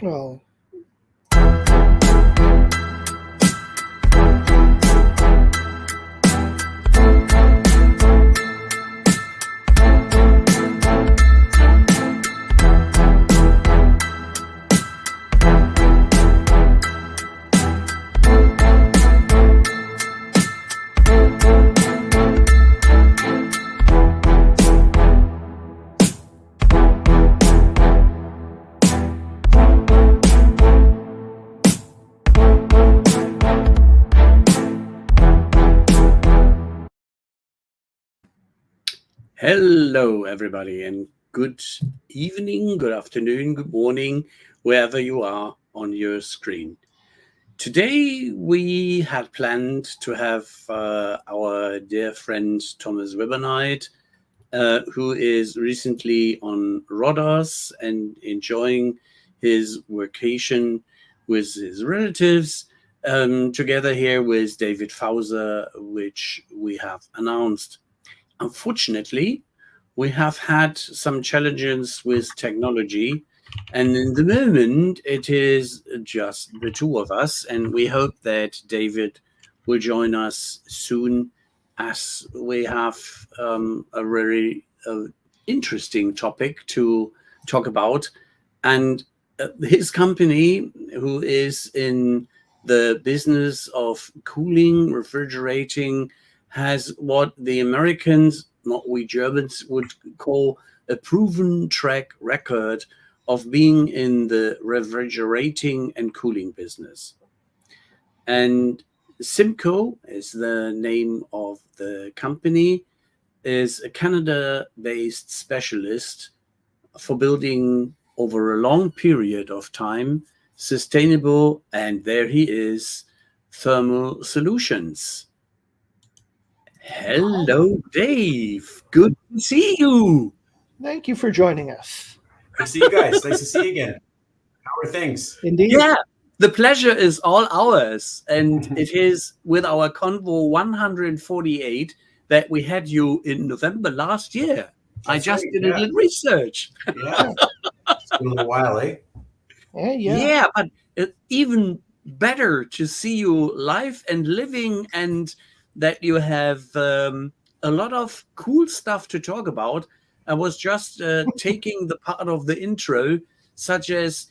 Well, Hello, everybody, and good evening, good afternoon, good morning, wherever you are on your screen. Today, we had planned to have our dear friend Thomas Webernite, who is recently on Rhodos and enjoying his vacation with his relatives, together here with David Fauser, which we have announced. Unfortunately, we have had some challenges with technology, and in the moment, it is just the two of us, and we hope that David will join us soon, as we have a very interesting topic to talk about. And his company, who is in the business of cooling, refrigerating, has what the Americans, not we Germans, would call a proven track record of being in the refrigerating and cooling business. And Simco is the name of the company, is a Canada-based specialist for building over a long period of time sustainable, and there he is, thermal solutions. Hello, Dave. Good to see you. thank you for joining us. Good to see you guys. Nice to see you again. How are things? Indeed. Yeah, the pleasure is all ours. And it is with our Convo 148 that we had you in November last year. I just right, did yeah. a little research. Yeah. It's been a little while, eh? Yeah. But even better to see you live and living, and that you have a lot of cool stuff to talk about. I was just taking the part of the intro, such as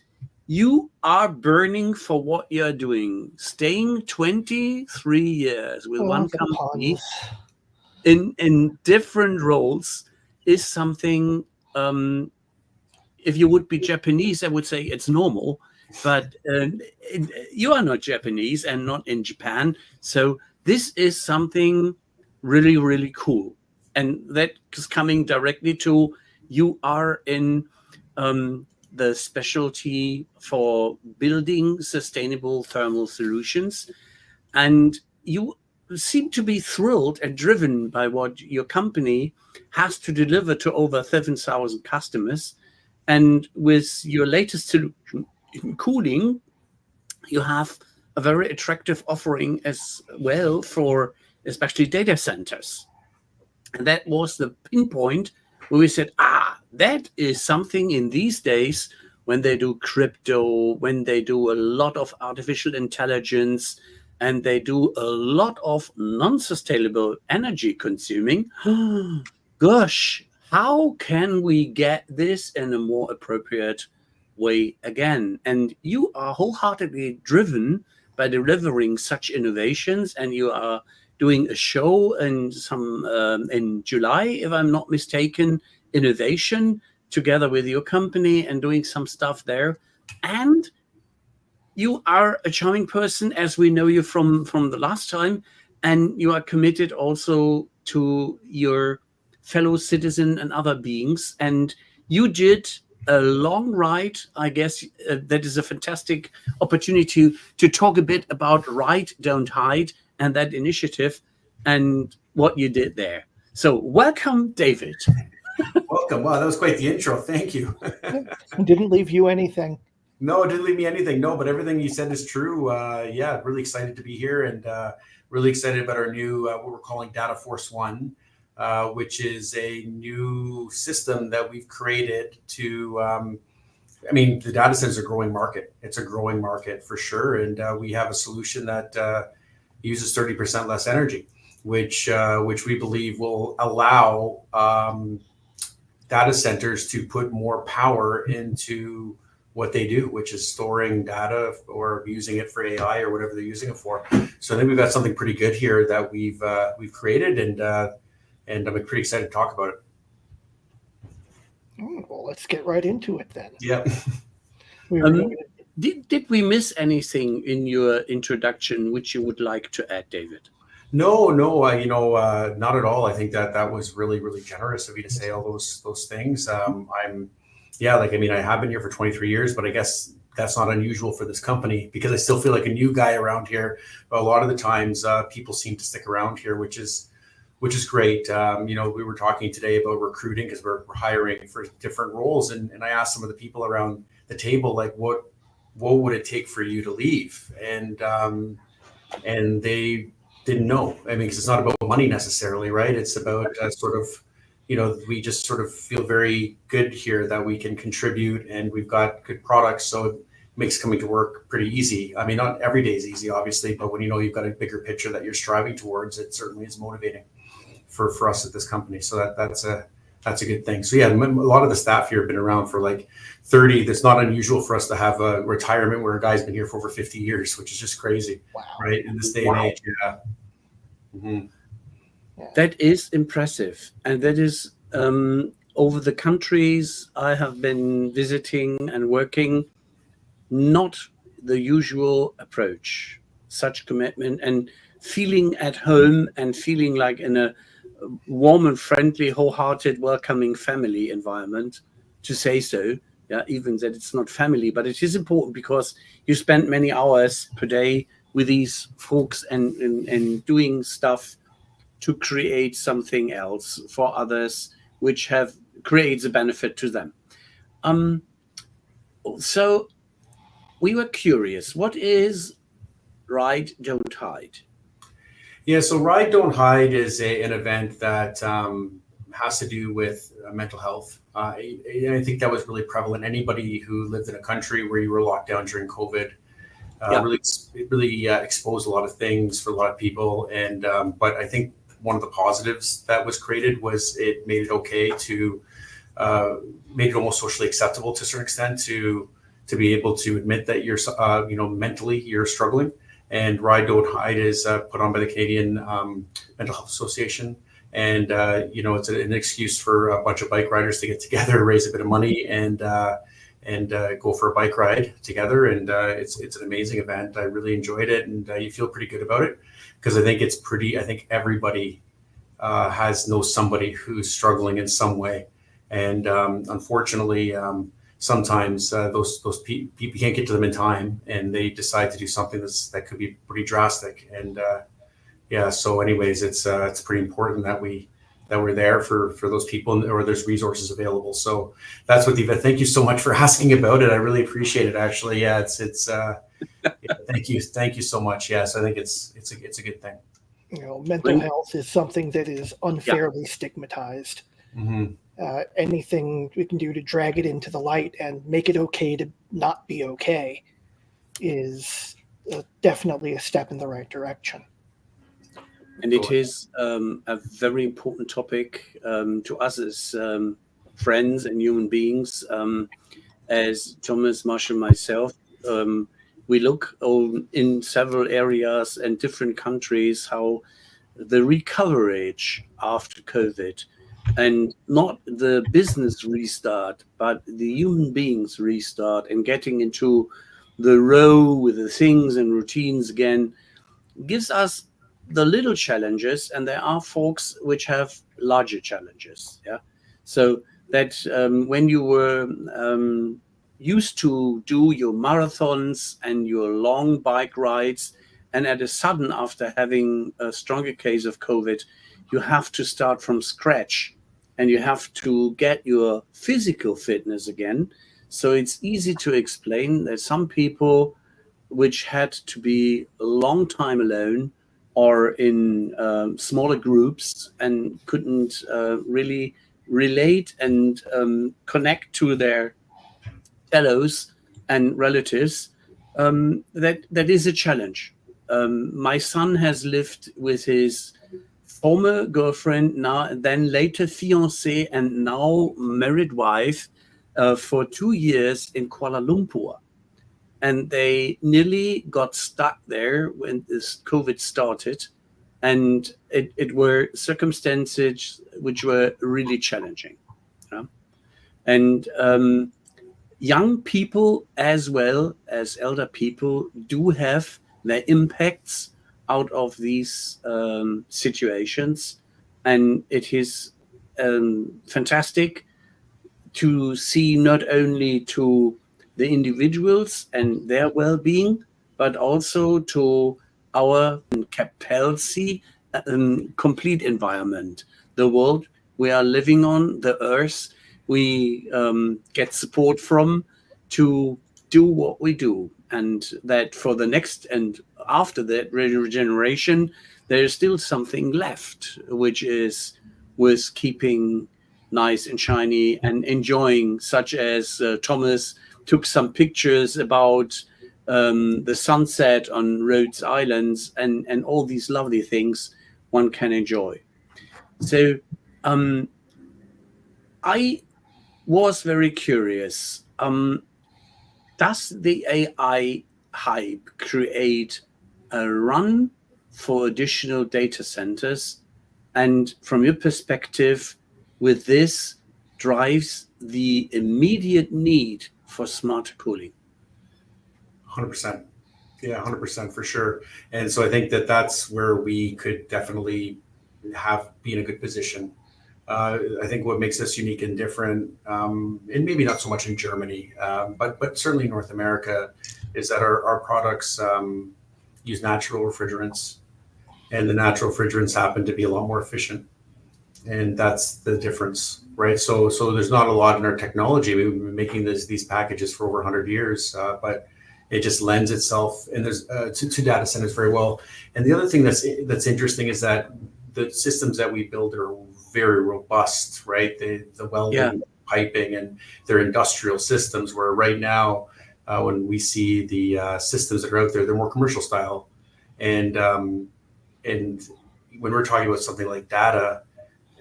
you are burning for what you're doing, staying 23 years with one the company puns. in different roles is something. If you would be Japanese, I would say it's normal, but you are not Japanese and not in Japan. So this is something really, really cool. And that is coming directly to you are in the specialty for building sustainable thermal solutions. And you seem to be thrilled and driven by what your company has to deliver to over 7,000 customers. And with your latest solution in cooling, you have a very attractive offering as well for especially data centers. And that was the pinpoint where we said, that is something in these days when they do crypto, when they do a lot of artificial intelligence, and they do a lot of non-sustainable energy consuming. Gosh, how can we get this in a more appropriate way again? And you are wholeheartedly driven by delivering such innovations, and you are doing a show in July, if I'm not mistaken, innovation together with your company and doing some stuff there. And you are a charming person, as we know you from the last time, and you are committed also to your fellow citizen and other beings. And you did a long ride, I guess. That is a fantastic opportunity to talk a bit about Ride, Don't Hide and that initiative and what you did there. So welcome, David. Welcome. Wow, that was quite the intro. Thank you. Didn't leave you anything. No, it didn't leave me anything. No, but everything you said is true. Yeah, really excited to be here and really excited about our new, what we're calling Data Force One, which is a new system that we've created to I mean, the data center is a growing market. It's a growing market for sure. And we have a solution that uses 30% less energy, which we believe will allow data centers to put more power into what they do, which is storing data or using it for AI or whatever they're using it for. So I think we've got something pretty good here that we've created, and I'm pretty excited to talk about it. Well, let's get right into it then. Yeah. Did we miss anything in your introduction which you would like to add, David? No, not at all. I think that was really, really generous of you to say all those things. I have been here for 23 years, but I guess that's not unusual for this company because I still feel like a new guy around here. But a lot of the times, people seem to stick around here, which is great. We were talking today about recruiting because we're hiring for different roles, and I asked some of the people around the table, like, what would it take for you to leave? And they didn't know. I mean, because it's not about money necessarily, right? It's about we just sort of feel very good here that we can contribute and we've got good products. So it makes coming to work pretty easy. I mean, not every day is easy, obviously, but when you know you've got a bigger picture that you're striving towards, it certainly is motivating for us at this company. So that's a good thing. So yeah, a lot of the staff here have been around for like 30. That's not unusual for us to have a retirement where a guy's been here for over 50 years, which is just crazy. Wow. Right? In this day and age. Yeah. Mm-hmm. Yeah. That is impressive. And that is over the countries I have been visiting and working, not the usual approach, such commitment and feeling at home and feeling like in a warm and friendly, wholehearted, welcoming family environment, to say so. Yeah, even that it's not family, but it is important because you spend many hours per day with these folks and doing stuff to create something else for others, which creates a benefit to them. So we were curious, what is Ride, Don't Hide? Yeah, so Ride Don't Hide is an event that has to do with mental health. I think that was really prevalent. Anybody who lived in a country where you were locked down during COVID really exposed a lot of things for a lot of people. And but I think one of the positives that was created was it made it okay to made it almost socially acceptable to a certain extent to be able to admit that you're mentally you're struggling. And Ride Don't Hide is put on by the Canadian Mental Health Association. And, it's an excuse for a bunch of bike riders to get together, raise a bit of money and go for a bike ride together. And it's an amazing event. I really enjoyed it. And you feel pretty good about it because I think everybody knows somebody who's struggling in some way. And unfortunately, sometimes those people can't get to them in time, and they decide to do something that could be pretty drastic. And so anyways, it's pretty important that we're there for those people, or there's resources available. So that's what thank you so much for asking about it. I really appreciate it, actually. Yeah, thank you so much. Yes, I think it's a good thing. Mental health is something that is unfairly stigmatized. Mm-hmm. Anything we can do to drag it into the light and make it okay to not be okay is definitely a step in the right direction. And it is a very important topic to us as friends and human beings. As Thomas, Marshall, myself, we look in several areas and different countries how the recovery after COVID, and not the business restart, but the human beings restart and getting into the row with the things and routines again, gives us the little challenges. And there are folks which have larger challenges. Yeah. So that when you were used to do your marathons and your long bike rides, and at a sudden, after having a stronger case of COVID, you have to start from scratch and you have to get your physical fitness again. So it's easy to explain that some people which had to be a long time alone or in smaller groups and couldn't really relate and connect to their fellows and relatives, that is a challenge. My son has lived with his former girlfriend, then later fiancée, and now married wife for 2 years in Kuala Lumpur. And they nearly got stuck there when this COVID started. And it were circumstances which were really challenging. And young people as well as elder people do have their impacts out of these situations. And it is fantastic to see not only to the individuals and their well-being, but also to our capacity, complete environment, the world we are living on, the earth we get support from to do what we do. And that for the next and after that regeneration, there is still something left, which is with keeping nice and shiny and enjoying, such as Thomas took some pictures about the sunset on Rhodes Islands and all these lovely things one can enjoy. So I was very curious. Does the AI hype create a run for additional data centers? And from your perspective, with this drives the immediate need for smarter cooling? 100%. Yeah, 100% for sure. And so I think that that's where we could definitely be in a good position. I think what makes us unique and different, and maybe not so much in Germany, but certainly North America, is that our products use natural refrigerants, and the natural refrigerants happen to be a lot more efficient. And that's the difference, right? So there's not a lot in our technology. We've been making these packages for over 100 years, but it just lends itself and there's to data centers very well. And the other thing that's interesting is that the systems that we build are very robust, right? The welding, piping, and they're industrial systems. Where right now, when we see the systems that are out there, they're more commercial style. And when we're talking about something like data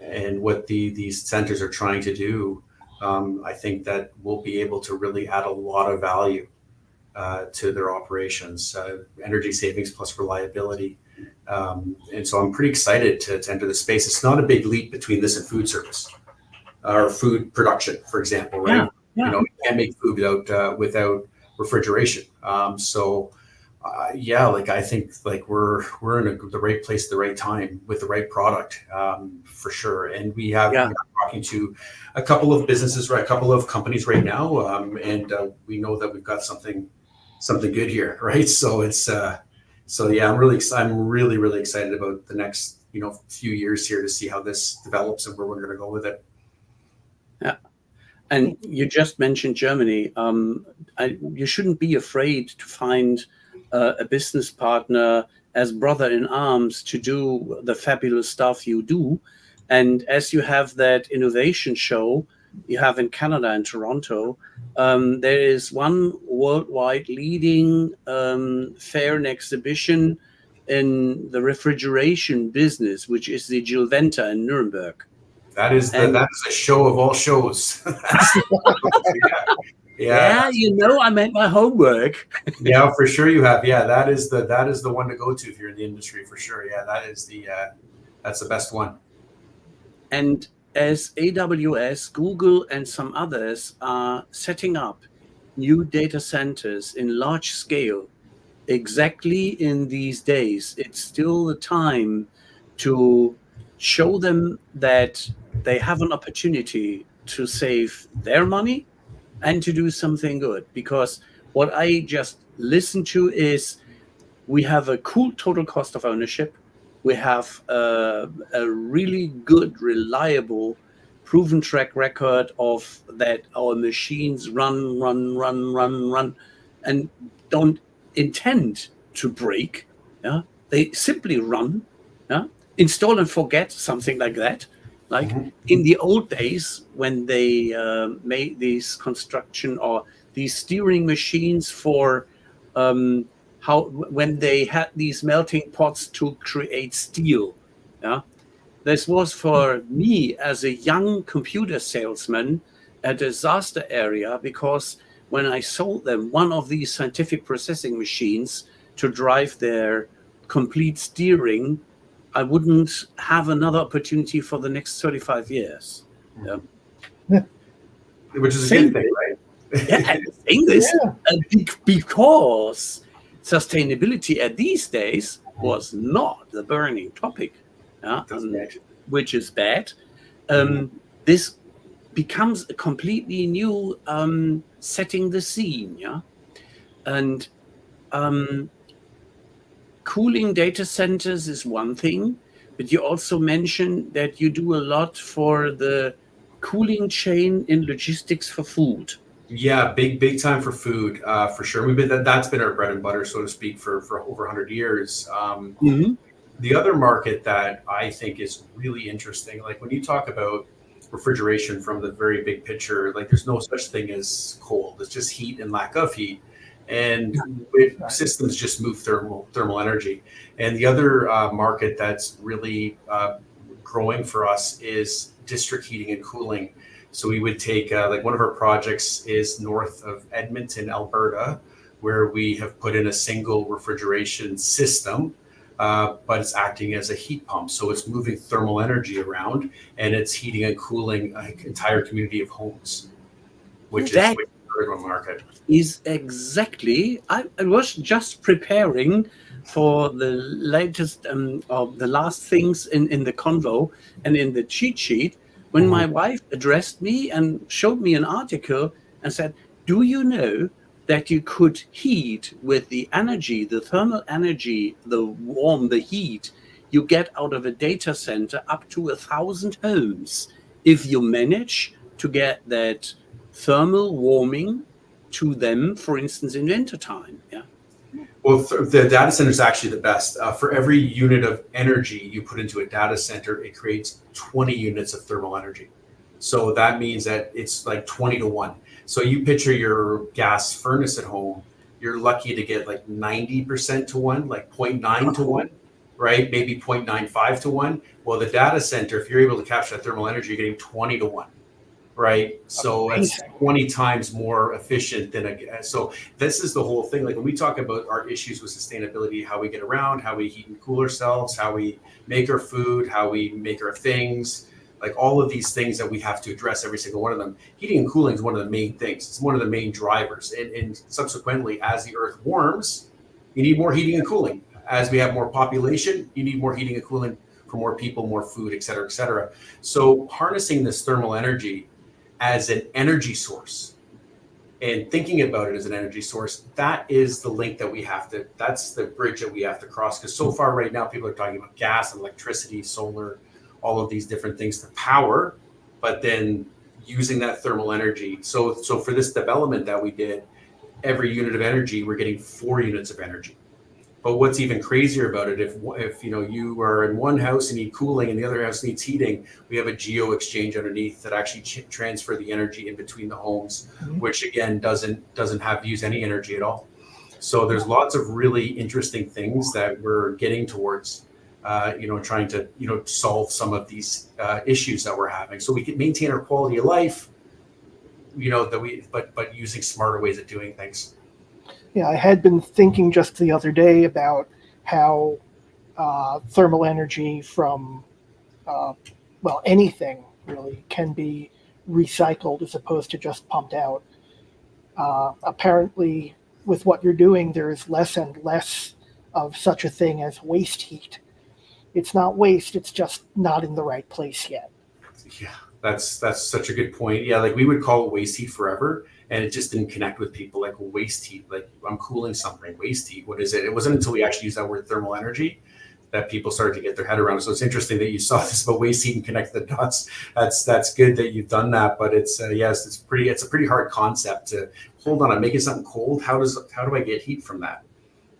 and what these centers are trying to do, I think that we'll be able to really add a lot of value to their operations, energy savings plus reliability. And so I'm pretty excited to enter the space. It's not a big leap between this and food service or food production, for example, right? Yeah. You know, you can't make food without refrigeration. I think like we're in the right place at the right time with the right product, for sure. And we are talking to a couple of businesses, right? A couple of companies right now, and we know that we've got something good here, right? So it's I'm really excited about the next few years here to see how this develops and where we're going to go with it. Yeah. And you just mentioned Germany. You shouldn't be afraid to find a business partner as brother in arms to do the fabulous stuff you do. And as you have that innovation show you have in Canada and Toronto, there is one worldwide leading fair and exhibition in the refrigeration business, which is the Gilventa in Nuremberg. That is a show of all shows. Yeah, I made my homework. Yeah, for sure you have. Yeah, that is the one to go to if you're in the industry, for sure. Yeah, that's the best one. And as AWS, Google, and some others are setting up new data centers in large scale, exactly in these days, it's still the time to show them that they have an opportunity to save their money and to do something good. Because what I just listened to is we have a cool total cost of ownership. We have a really good, reliable, proven track record of that our machines run, and don't intend to break. Yeah, they simply run. Yeah, install and forget, something like that. Like Mhm. in the old days, when they made these construction or these steering machines for when they had these melting pots to create steel. Yeah, this was for me as a young computer salesman a disaster area, because when I sold them one of these scientific processing machines to drive their complete steering, I wouldn't have another opportunity for the next 35 years. Yeah. Which is a Same good thing, right? Yeah, and the thing is, Yeah. because sustainability at these days was not the burning topic, That's right. which is bad. Mhm. This becomes a completely new setting the scene, yeah, and cooling data centers is one thing, but you also mentioned that you do a lot for the cooling chain in logistics for food. Yeah, big time for food, for sure. That's been our bread and butter, so to speak, for over 100 years. Mhm. The other market that I think is really interesting, like when you talk about refrigeration from the very big picture, like there's no such thing as cold. It's just heat and lack of heat, and systems just move thermal energy. And the other market that's really growing for us is district heating and cooling. So we would take like one of our projects is north of Edmonton, Alberta, where we have put in a single refrigeration system, but it's acting as a heat pump. So it's moving thermal energy around, and it's heating and cooling an entire community of homes, which is That a very good market. is exactly. I was just preparing for the latest or the last things in the convo and in the cheat sheet when my wife addressed me and showed me an article and said, "Do you know that you could heat with the energy, the thermal energy, the heat you get out of a data center up to 1,000 homes if you manage to get that thermal warming to them, for instance, in winter time." Yeah. Well, the data center is actually the best. For every unit of energy you put into a data center, it creates 20 units of thermal energy. So that means that it's like 20 to 1. So you picture your gas furnace at home, you're lucky to get like 90% to 1, like 0.9 to 1, right? Maybe 0.95 to 1. Well, the data center, if you're able to capture that thermal energy, you're getting 20 to 1. Right, so it's Amazing. 20 times more efficient than so this is the whole thing. Like when we talk about our issues with sustainability, how we get around, how we heat and cool ourselves, how we make our food, how we make our things, like all of these things that we have to address, every single one of them. Heating and cooling is one of the main things. It's one of the main drivers, and subsequently, as the earth warms, you need more heating and cooling. As we have more population, you need more heating and cooling for more people, more food, et cetera, et cetera. So harnessing this thermal energy as an energy source and thinking about it as an energy source, that is the link that that's the bridge that we have to cross. Because so far right now, people are talking about gas and electricity, solar, all of these different things to power, but then using that thermal energy. So for this development that we did, every unit of energy, we're getting 4 units of energy. But what's even crazier about it, if you are in one house and need cooling and the other house needs heating, we have a geo exchange underneath that actually transfer the energy in between the homes, which again doesn't use any energy at all. So there's lots of really interesting things that we're getting towards, trying to solve some of these issues that we're having, so we can maintain our quality of life. But using smarter ways of doing things. Yeah, I had been thinking just the other day about how thermal energy from, anything really can be recycled as opposed to just pumped out. Apparently, with what you're doing, there is less and less of such a thing as waste heat. It's not waste, it's just not in the right place yet. Yeah, that's such a good point. Yeah, like we would call it waste heat forever, and it just didn't connect with people. Like waste heat, like I'm cooling something. Waste heat, what is it? It wasn't until we actually used that word thermal energy that people started to get their head around. So it's interesting that you saw this about waste heat and connect the dots. That's good that you've done that. But it's it's a pretty hard concept to hold on. I'm making something cold. How do I get heat from that?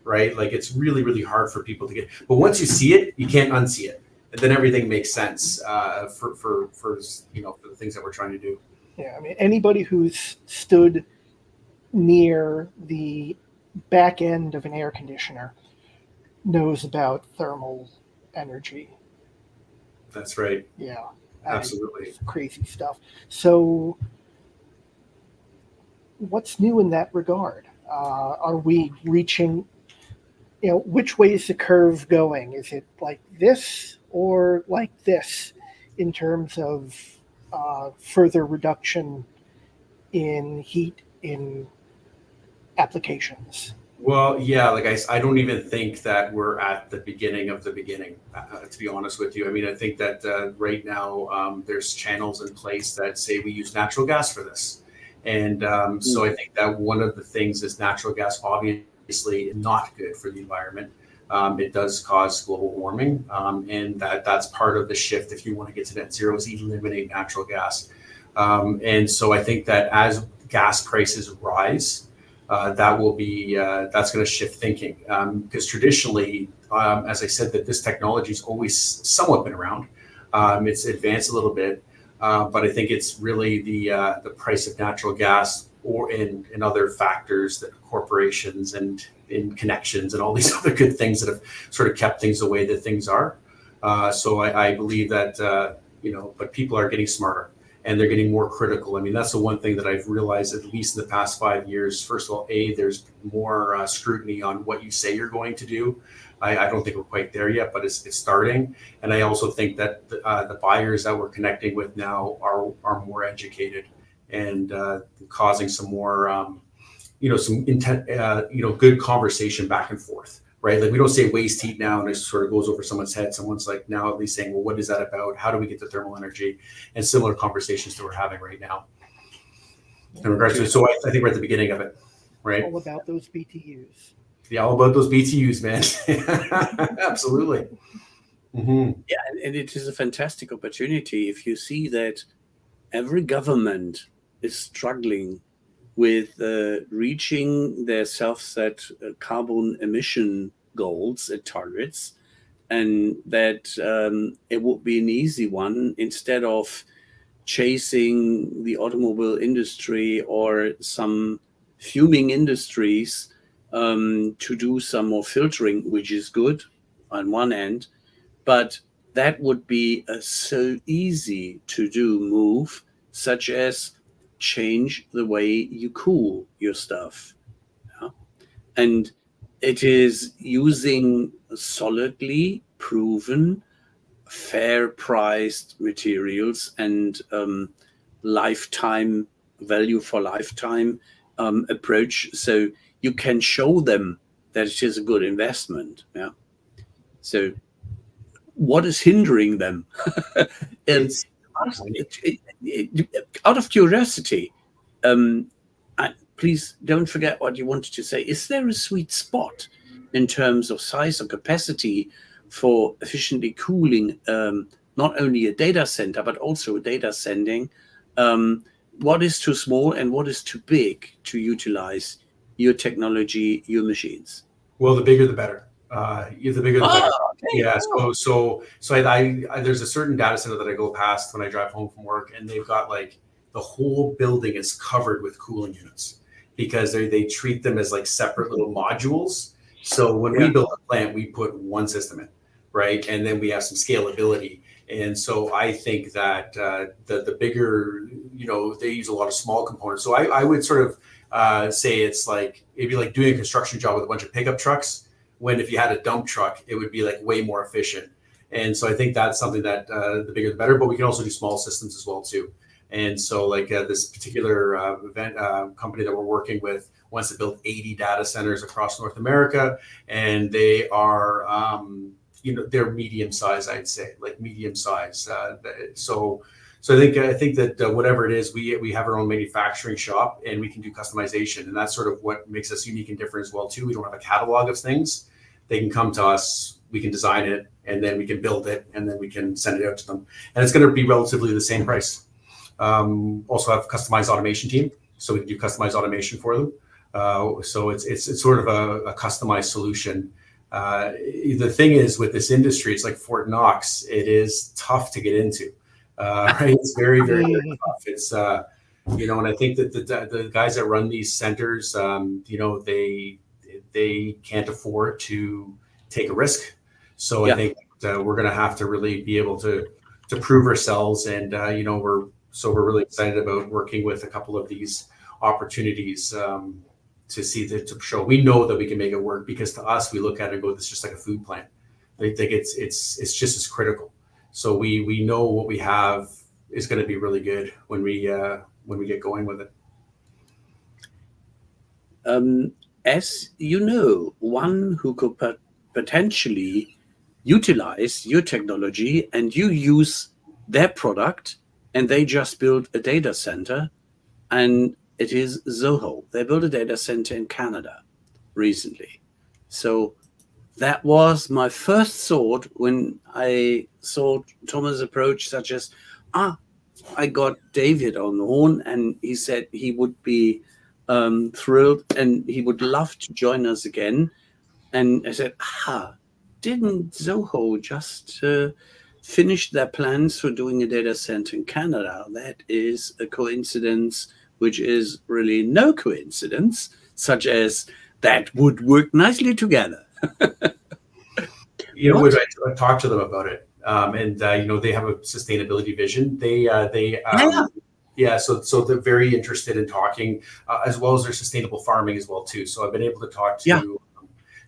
Right? Like it's really, really hard for people to get. But once you see it, you can't unsee it. then everything makes sense for the things that we're trying to do. Yeah, I mean, anybody who's stood near the back end of an air conditioner knows about thermal energy. That's right. Yeah, Absolutely. it's crazy stuff. So, what's new in that regard? Are we reaching? Which way is the curve going? Is it like this or like this in terms of further reduction in heat in applications? Well, yeah, like I don't even think that we're at the beginning of the beginning, to be honest with you. I mean, I think that right now there's channels in place that say we use natural gas for this. And so I think that one of the things is natural gas obviously not good for the environment. It does cause global warming, and that's part of the shift if you want to get to net zero is eliminate natural gas. And so I think that as gas prices rise, that will be that's going to shift thinking, because traditionally, as I said, that this technology has always somewhat been around. It's advanced a little bit, but I think it's really the price of natural gas or in other factors that corporations and in connections and all these other good things that have sort of kept things the way that things are. So I believe that but people are getting smarter. And they're getting more critical. I mean, that's the one thing that I've realized, at least in the past 5 years. First of all, there's more scrutiny on what you say you're going to do. I don't think we're quite there yet, but it's starting. And I also think that the buyers that we're connecting with now are more educated and causing some more, some intent, good conversation back and forth. Right? Like we don't say waste heat now and it sort of goes over someone's head. Someone's like now at least saying, well, what is that about? How do we get the thermal energy? And similar conversations that we're having right now in regards to it. So I think we're at the beginning of it, right? All about those BTUs. Yeah, all about those BTUs, man. Absolutely. Mm-hmm. Yeah, and it is a fantastic opportunity if you see that every government is struggling with reaching their self-set carbon emission goals and targets, and that it would be an easy one instead of chasing the automobile industry or some fuming industries to do some more filtering, which is good on one end, but that would be a so easy to do move, such as change the way you cool your stuff. Yeah? And it is using solidly proven, fair priced materials and lifetime value for lifetime approach. So you can show them that it is a good investment. Yeah. So what is hindering them? Out of curiosity, please don't forget what you wanted to say. Is there a sweet spot in terms of size or capacity for efficiently cooling not only a data center, but also data sending? What is too small and what is too big to utilize your technology, your machines? Well, the bigger the better. The bigger the better. Okay. Yeah. So I there's a certain data center that I go past when I drive home from work, and they've got like the whole building is covered with cooling units because they treat them as like separate little modules. So when we build a plant, we put one system in, right, and then we have some scalability. And so I think that the bigger, they use a lot of small components. So I would sort of say it's like it'd be like doing a construction job with a bunch of pickup trucks. When if you had a dump truck, it would be like way more efficient. And so I think that's something that the bigger the better, but we can also do small systems as well too. And so like this particular company that we're working with wants to build 80 data centers across North America. And they are, they're medium size, I'd say, like medium size. So I think that whatever it is, we have our own manufacturing shop and we can do customization. And that's sort of what makes us unique and different as well too. We don't have a catalog of things. They can come to us, we can design it, and then we can build it, and then we can send it out to them. And it's going to be relatively the same price. Also have a customized automation team, so we can do customized automation for them. So it's sort of a customized solution The thing is with this industry, it's like Fort Knox. It is tough to get into, right? It's very, very, very tough. It's, and I think that the guys that run these centers, they can't afford to take a risk. So I think we're going to have to really be able to prove ourselves. And, we're really excited about working with a couple of these opportunities to show we know that we can make it work, because to us, we look at it and go, it's just like a food plant. I think it's just as critical. So we know what we have is going to be really good when we get going with it. As you know, one who could potentially utilize your technology and you use their product, and they just build a data center, and it is Zoho. They built a data center in Canada recently. So that was my first thought when I saw Thomas' approach, such as, I got David on the horn, and he said he would be thrilled and he would love to join us again. And I said, didn't Zoho just finish their plans for doing a data center in Canada? That is a coincidence, which is really no coincidence, such as that would work nicely together. I talked to them about it, and they have a sustainability vision. So they're very interested in talking, as well as their sustainable farming as well too. So I've been able to talk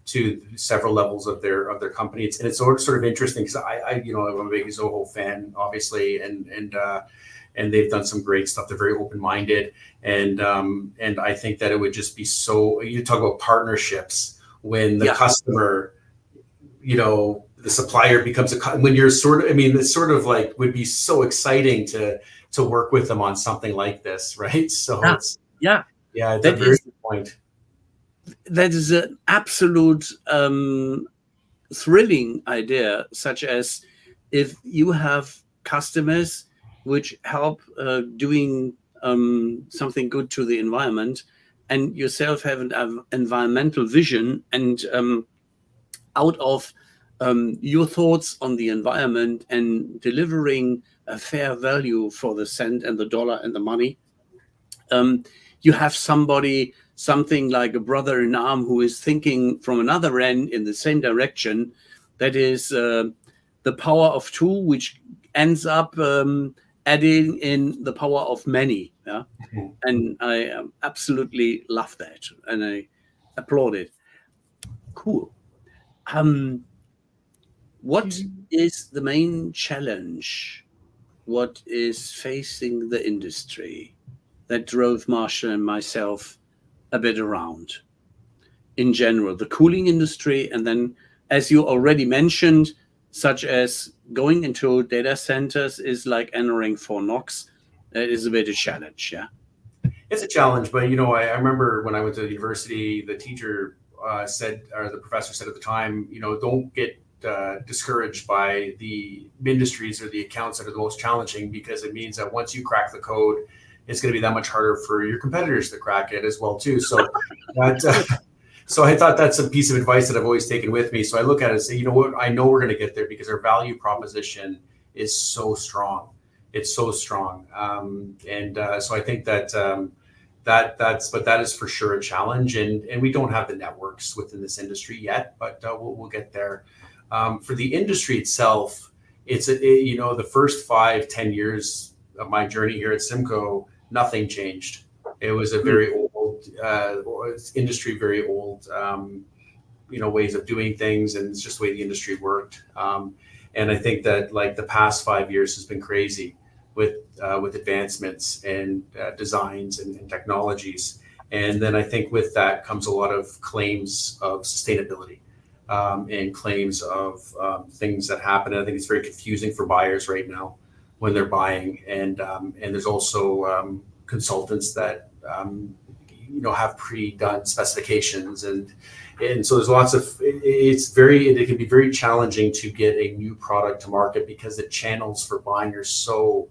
to several levels of their company. It's sort of interesting because I'm a big Zoho fan, obviously, and they've done some great stuff. They're very open-minded, and I think that it would just be so. You talk about partnerships when the customer, the supplier becomes when you're it's sort of like would be so exciting to work with them on something like this, right? So it's a very good point. That is an absolute thrilling idea, such as if you have customers which help doing something good to the environment, and yourself have an environmental vision, and out of your thoughts on the environment and delivering a fair value for the cent and the dollar and the money, you have something like a brother in arm who is thinking from another end in the same direction. That is the power of two, which ends up adding in the power of many. Yeah, and I absolutely love that, and I applaud it. Cool. What is the main challenge? What is facing the industry that drove Marshall and myself a bit around? In general, the cooling industry, and then, as you already mentioned, such as going into data centers is like entering Fort Knox. It is a bit of a challenge, yeah. It's a challenge, but I remember when I went to the university, the teacher said, or the professor said at the time, don't get discouraged by the industries or the accounts that are the most challenging, because it means that once you crack the code, it's going to be that much harder for your competitors to crack it as well too. So so I thought that's a piece of advice that I've always taken with me. So I look at it and say, I know we're going to get there because our value proposition is so strong. It's so strong. So I think that that is for sure a challenge, and we don't have the networks within this industry yet, but we'll get there. For the industry itself, the first 5-10 years of my journey here at Simco, nothing changed. It was a very old industry, very old, ways of doing things, and it's just the way the industry worked. And I think that like the past 5 years has been crazy with advancements and designs and technologies. And then I think with that comes a lot of claims of sustainability and claims of things that happen. And I think it's very confusing for buyers right now when they're buying. And there's also consultants that have pre-done specifications, and so there's lots of it can be very challenging to get a new product to market because the channels for buying are so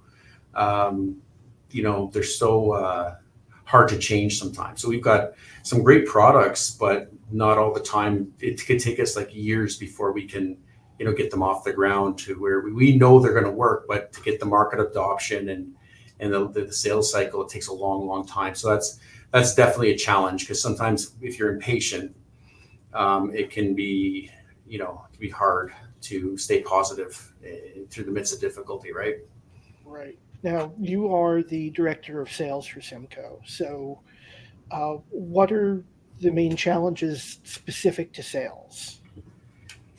they're so hard to change sometimes. So we've got some great products, but not all the time. It could take us like years before we can, get them off the ground to where we know they're going to work, but to get the market adoption and the sales cycle, it takes a long, long time. So that's definitely a challenge, because sometimes if you're impatient, it can be, hard to stay positive through the midst of difficulty, right? Right. Now, you are the director of sales for Simco. So what are the main challenges specific to sales?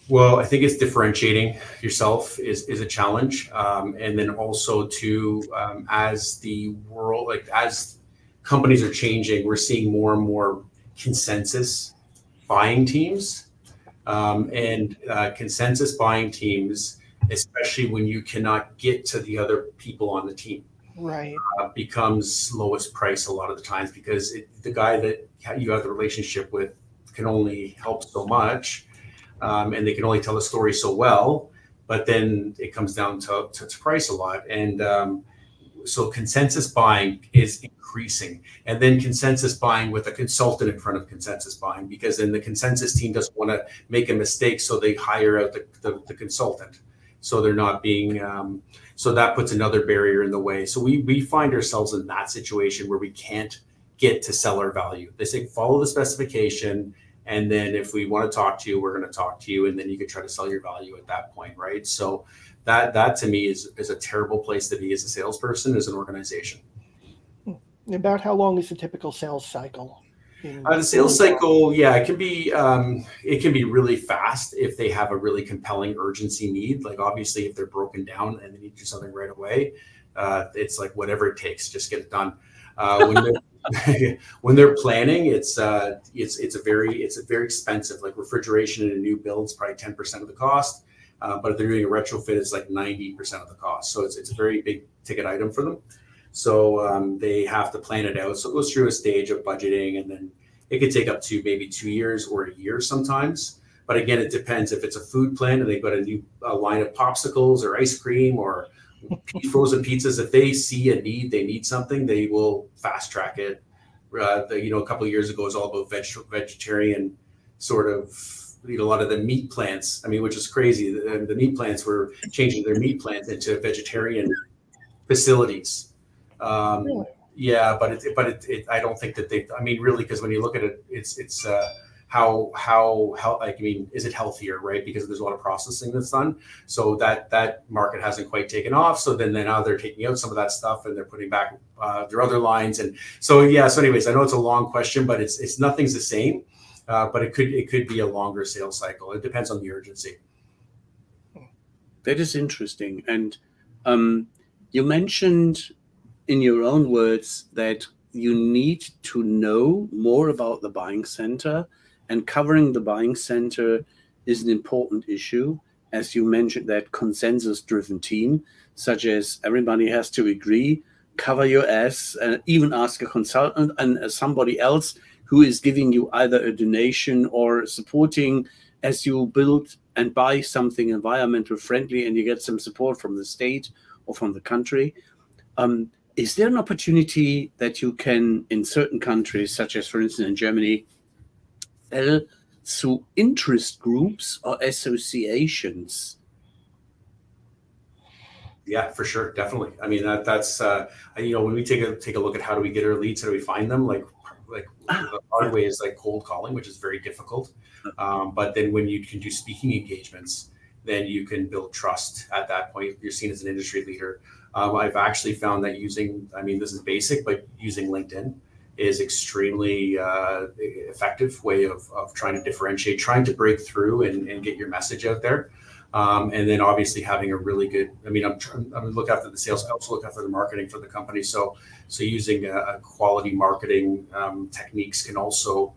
Well, I think it's differentiating yourself is a challenge. And then also as the world, as companies are changing, we're seeing more and more consensus buying teams. And consensus buying teams, especially when you cannot get to the other people on the team, right, becomes lowest price a lot of the times, because the guy that you have the relationship with can only help so much, and they can only tell the story so well. But then it comes down to price a lot, and so consensus buying is increasing, and then consensus buying with a consultant in front of consensus buying, because then the consensus team doesn't want to make a mistake, so they hire out the consultant, so they're not being so that puts another barrier in the way. So we find ourselves in that situation where we can't get to seller value. They say follow the specification, and then if we want to talk to you, we're going to talk to you, and then you can try to sell your value at that point, right? So that to me is a terrible place to be as a salesperson, as an organization. About how long is the typical sales cycle? The sales cycle, it can be really fast if they have a really compelling urgency need. Like obviously, if they're broken down and they need to do something right away, it's like whatever it takes, just get it done. When they're planning, it's very expensive. Like refrigeration in a new build is probably 10% of the cost. But if they're doing a retrofit, it's like 90% of the cost. So it's a very big ticket item for them. So they have to plan it out. So it goes through a stage of budgeting, and then it could take up to maybe 2 years or a year sometimes. But again, it depends. If it's a food plant and they've got a new line of popsicles or ice cream or frozen pizzas, if they see a need, they need something, they will fast track it. A couple of years ago, it was all about vegetarian sort of. A lot of the meat plants, which is crazy. The meat plants were changing their meat plants into vegetarian facilities. Really? Yeah, but I don't think that they. Really, because when you look at it, it's is it healthier, right? Because there's a lot of processing that's done. So that market hasn't quite taken off. So then now they're taking out some of that stuff and they're putting back their other lines. And so So anyways, I know it's a long question, but it's nothing's the same. But it could be a longer sales cycle. It depends on the urgency. That is interesting. And you mentioned in your own words that you need to know more about the buying center, and covering the buying center is an important issue. As you mentioned, that consensus-driven team, such as everybody has to agree, cover your ass, and even ask a consultant and somebody else who is giving you either a donation or supporting as you build and buy something environmental friendly, and you get some support from the state or from the country. Is there an opportunity that you can, in certain countries, such as, for instance, in Germany, sell through interest groups or associations? Yeah, for sure, definitely. That's when we take a look at how do we get our leads, how do we find them, the hard way is like cold calling, which is very difficult. But then when you can do speaking engagements, then you can build trust at that point. You're seen as an industry leader. I've actually found that this is basic, but using LinkedIn is extremely effective way of trying to differentiate, trying to break through and get your message out there. And then obviously having a really good, I'm look after the sales, I also look after the marketing for the company. So using a quality marketing techniques can also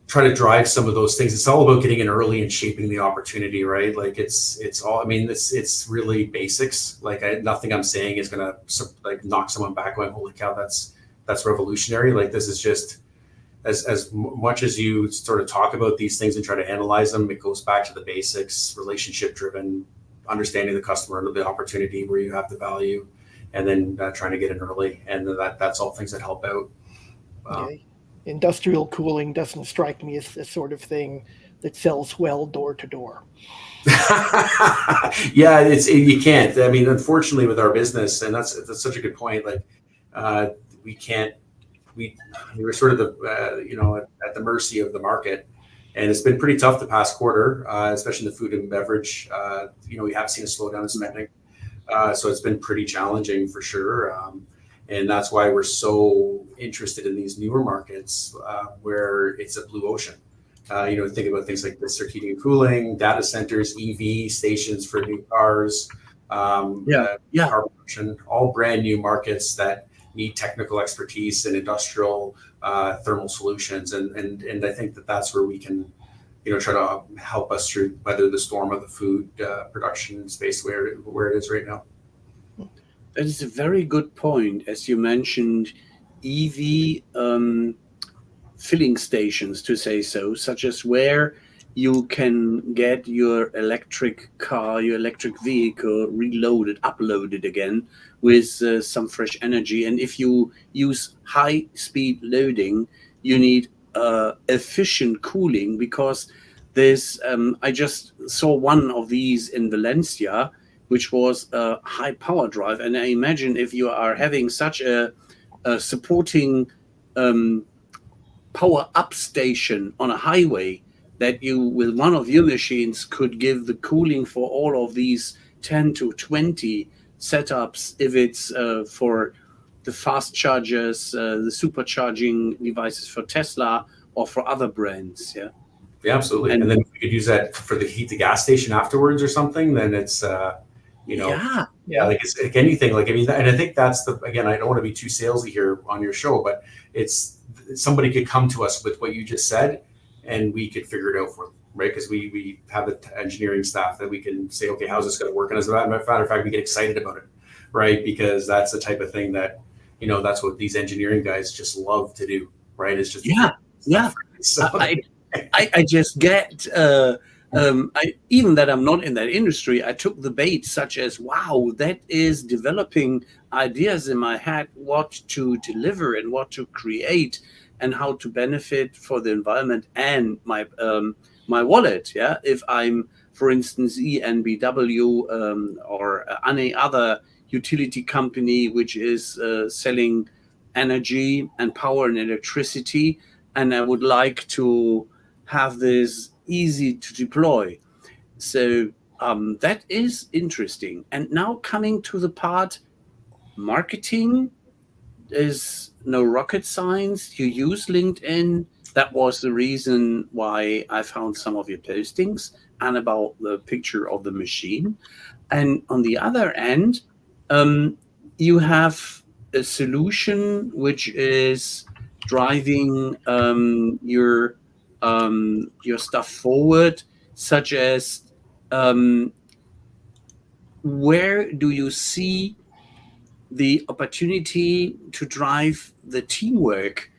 try to drive some of those things. It's all about getting in early and shaping the opportunity, right? Like it's all, it's really basics. Nothing I'm saying is going to knock someone back going, holy cow, that's revolutionary. This is just, as much as you sort of talk about these things and try to analyze them, it goes back to the basics, relationship driven, understanding the customer and the opportunity where you have the value, and then trying to get in early. And that's all things that help out. Okay. Industrial cooling doesn't strike me as the sort of thing that sells well door to door. Yeah, you can't. I mean, unfortunately, with our business, and that's such a good point. Like, we can't. We're sort of at the mercy of the market, and it's been pretty tough the past quarter, especially in the food and beverage. We have seen a slowdown in spending, so it's been pretty challenging for sure. And that's why we're so interested in these newer markets where it's a blue ocean. Think about things like district heating and cooling, data centers, EV stations for new cars, car production, all brand new markets that need technical expertise and industrial thermal solutions. And I think that's where we can, try to help us through weather the storm of the food production space where it is right now. That is a very good point. As you mentioned, EV filling stations, to say so, such as where you can get your electric car, your electric vehicle reloaded, uploaded again with some fresh energy. And if you use high-speed loading, you need efficient cooling, because there's, I just saw one of these in Valencia, which was a high power drive. And I imagine if you are having such a supporting power up station on a highway, that you, with one of your machines, could give the cooling for all of these 10 to 20 setups, if it's for the fast chargers, the supercharging devices for Tesla or for other brands. Yeah, absolutely. And then if we could use that for the heat the gas station afterwards or something, then it's like it's like anything. Like, I mean, and I think that's again, I don't want to be too salesy here on your show, but it's somebody could come to us with what you just said, and we could figure it out for them, right? Because we have the engineering staff that we can say, okay, how's this going to work? And as a matter of fact, we get excited about it, right? Because that's the type of thing that, that's what these engineering guys just love to do, right? It's just So. I just get even that I'm not in that industry, I took the bait, such as, wow, that is developing ideas in my head, what to deliver and what to create and how to benefit for the environment and my wallet. Yeah, if I'm, for instance, ENBW or any other utility company which is selling energy and power and electricity, and I would like to have this easy to deploy. So that is interesting. And now coming to the part, marketing is no rocket science. You use LinkedIn. That was the reason why I found some of your postings and about the picture of the machine. And on the other end, you have a solution which is driving your stuff forward, such as where do you see the opportunity to drive the teamwork,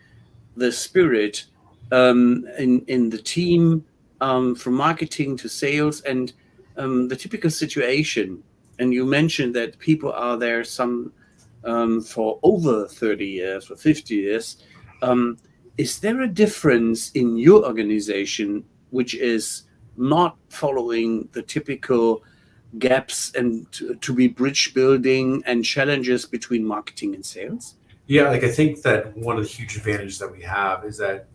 the spirit in the team, from marketing to sales, and the typical situation. And you mentioned that people are there some for over 30 years or 50 years. Is there a difference in your organization which is not following the typical gaps and to be bridge building and challenges between marketing and sales? Yeah, like I think that one of the huge advantages that we have is that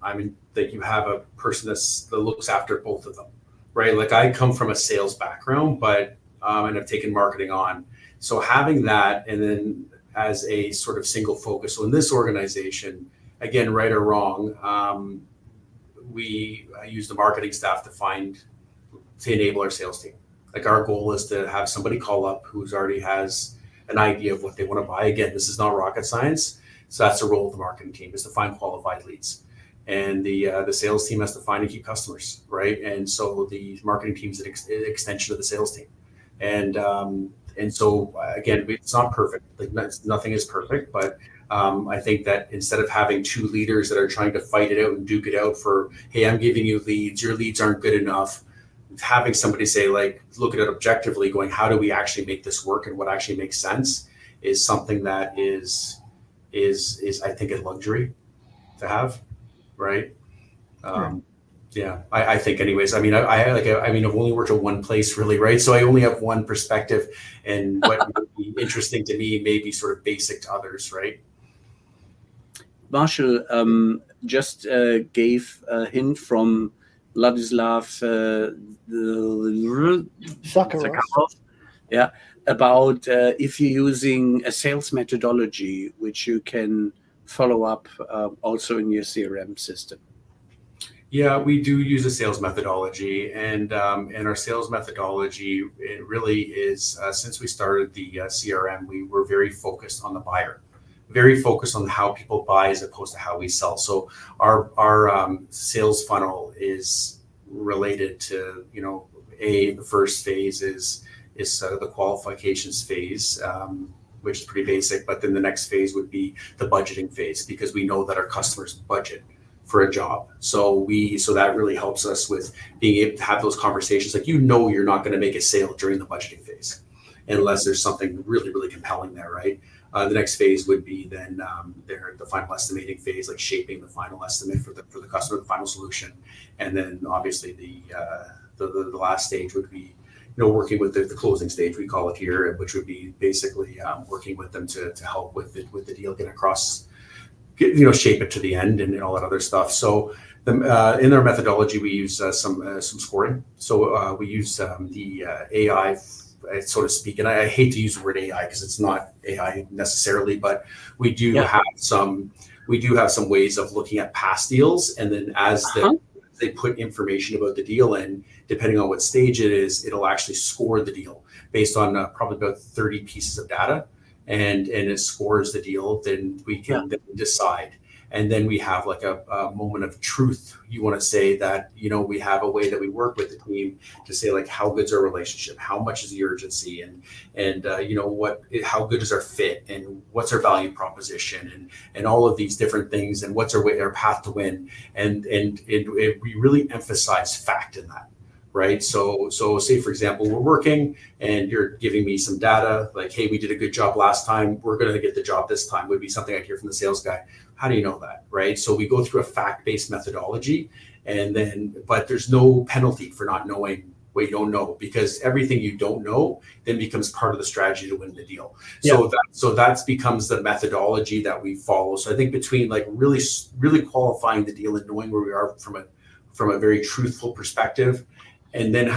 that you have a person that looks after both of them, right? Like, I come from a sales background, but and I've taken marketing on. So having that, and then as a sort of single focus. So in this organization, again, right or wrong, I use the marketing staff to enable our sales team. Like, our goal is to have somebody call up who's already has an idea of what they want to buy. Again, this is not rocket science. So that's the role of the marketing team, is to find qualified leads. And the sales team has to find and keep customers, right? And so the marketing team is an extension of the sales team. And so again, it's not perfect. Like, nothing is perfect, but I think that instead of having two leaders that are trying to fight it out and duke it out for, hey, I'm giving you leads, your leads aren't good enough, having somebody say, like, look at it objectively, going, how do we actually make this work and what actually makes sense, is something that is I think a luxury to have, right? Sure. Yeah, I think anyways. I mean, I've only worked at one place really, right? So I only have one perspective, and what would be interesting to me may be sort of basic to others, right? Marshall just gave a hint from Vladislav Sakharov. Yeah, about if you're using a sales methodology, which you can follow up also in your CRM system. Yeah, we do use a sales methodology, and our sales methodology, it really is, since we started the CRM, we were very focused on the buyer, very focused on how people buy as opposed to how we sell. So our sales funnel is related to, the first phase is the qualifications phase, which is pretty basic, but then the next phase would be the budgeting phase, because we know that our customers budget for a job. So that really helps us with being able to have those conversations. Like, you're not going to make a sale during the budgeting phase unless there's something really, really compelling there, right? The next phase would be then the final estimating phase, like shaping the final estimate for the customer, the final solution. And then obviously the last stage would be, working with the closing stage, we call it here, which would be basically working with them to help with the deal, get across, shape it to the end and all that other stuff. So in our methodology, we use some scoring. So we use the AI, so to speak, and I hate to use the word AI because it's not AI necessarily, but we do have some ways of looking at past deals, and then as they put information about the deal in, depending on what stage it is, it'll actually score the deal based on probably about 30 pieces of data. And it scores the deal, then we can then decide. And then we have like a moment of truth. You want to say that, we have a way that we work with the team to say, like, how good's our relationship? How much is the urgency? And how good is our fit? And what's our value proposition? And all of these different things. And what's our path to win? And we really emphasize fact in that. Right. So say, for example, we're working and you're giving me some data like, hey, we did a good job last time, we're going to get the job this time, would be something I'd hear from the sales guy. How do you know that? Right. So we go through a fact-based methodology, but there's no penalty for not knowing what you don't know, because everything you don't know then becomes part of the strategy to win the deal. Yeah. So that becomes the methodology that we follow. So I think between like really, really qualifying the deal and knowing where we are from a very truthful perspective, and then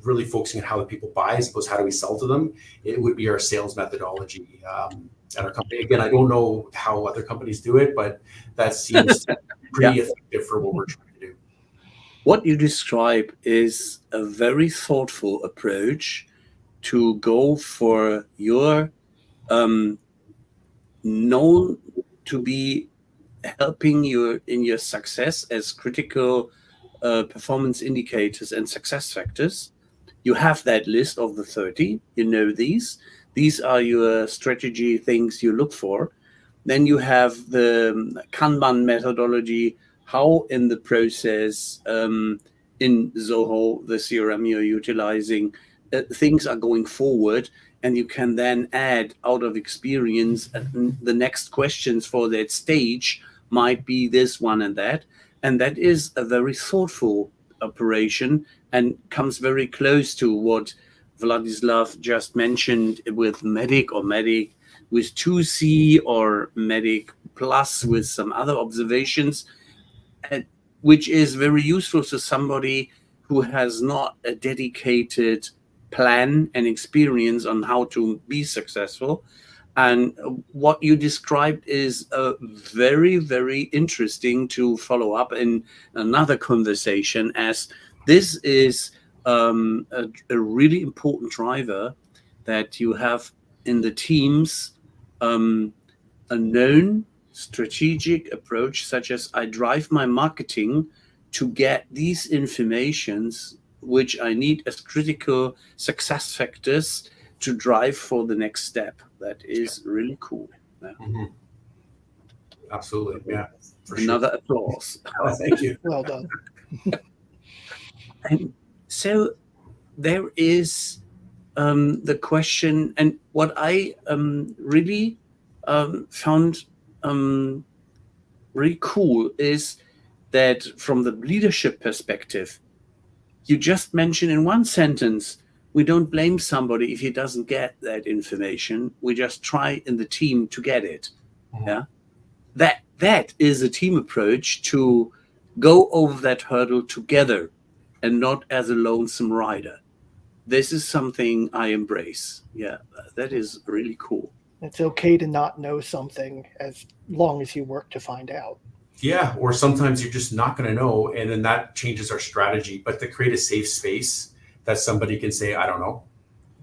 really focusing on how the people buy as opposed to how do we sell to them, it would be our sales methodology at our company. Again, I don't know how other companies do it, but that seems pretty effective for what we're trying to do. What you describe is a very thoughtful approach to go for your known to be helping you in your success as critical performance indicators and success factors. You have that list of the 30, these are your strategy things you look for. Then you have the Kanban methodology, how in the process in Zoho, the CRM you're utilizing, things are going forward, and you can then add out of experience the next questions for that stage might be this one and that. And that is a very thoughtful operation and comes very close to what Vladislav just mentioned with medic with 2C or medic plus with some other observations, which is very useful to somebody who has not a dedicated plan and experience on how to be successful. And what you described is very, very interesting to follow up in another conversation, as this is a really important driver that you have in the teams, a known strategic approach, such as I drive my marketing to get these informations, which I need as critical success factors to drive for the next step. That is really cool. Yeah. Mm-hmm. Absolutely. Yeah. Another applause. Oh, thank you. Well done. And so there is the question, and what I really found really cool is that from the leadership perspective, you just mention in one sentence, we don't blame somebody if he doesn't get that information. We just try in the team to get it. Yeah, that is a team approach to go over that hurdle together and not as a lonesome rider. This is something I embrace. Yeah, that is really cool. It's okay to not know something as long as you work to find out. Yeah, or sometimes you're just not going to know, and then that changes our strategy. But to create a safe space that somebody can say, I don't know,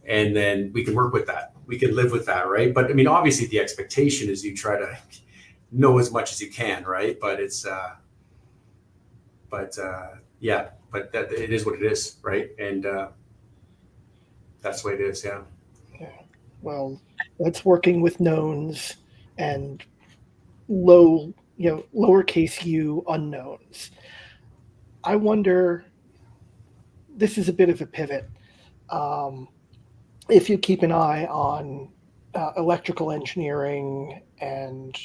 and then we can work with that. We can live with that, right? But I mean, obviously, the expectation is you try to know as much as you can, right? But it's, yeah, but that it is what it is, right? And that's the way it is, yeah. Yeah. Well, that's working with knowns and lowercase u unknowns. I wonder, this is a bit of a pivot. If you keep an eye on electrical engineering and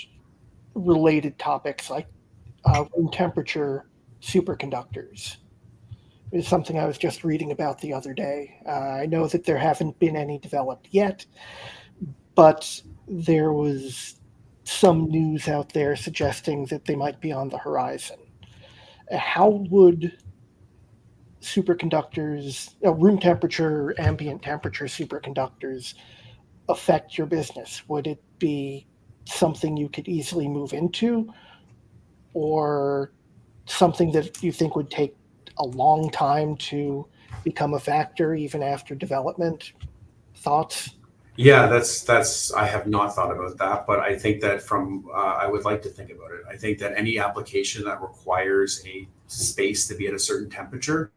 related topics like room temperature superconductors, is something I was just reading about the other day. I know that there haven't been any developed yet, but there was some news out there suggesting that they might be on the horizon. How would superconductors, room temperature, ambient temperature superconductors affect your business? Would it be something you could easily move into, or something that you think would take a long time to become a factor even after development? Thoughts? Yeah, that's I have not thought about that, but I think that I would like to think about it. I think that any application that requires a space to be at a certain temperature,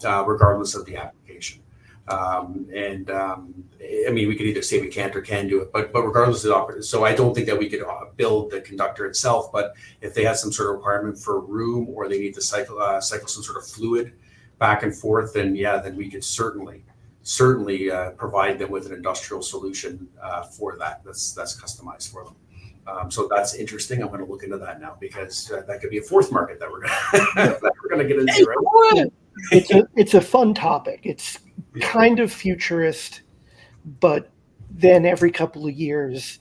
regardless of the application. I mean, we could either say we can't or can do it, but regardless of the operator. So I don't think that we could build the conductor itself, but if they had some sort of requirement for a room, or they need to cycle some sort of fluid back and forth, then we could certainly provide them with an industrial solution for that. That's customized for them. So that's interesting. I'm going to look into that now, because that could be a fourth market that we're going to get into, right? It's a fun topic. It's kind of futurist, but then every couple of years,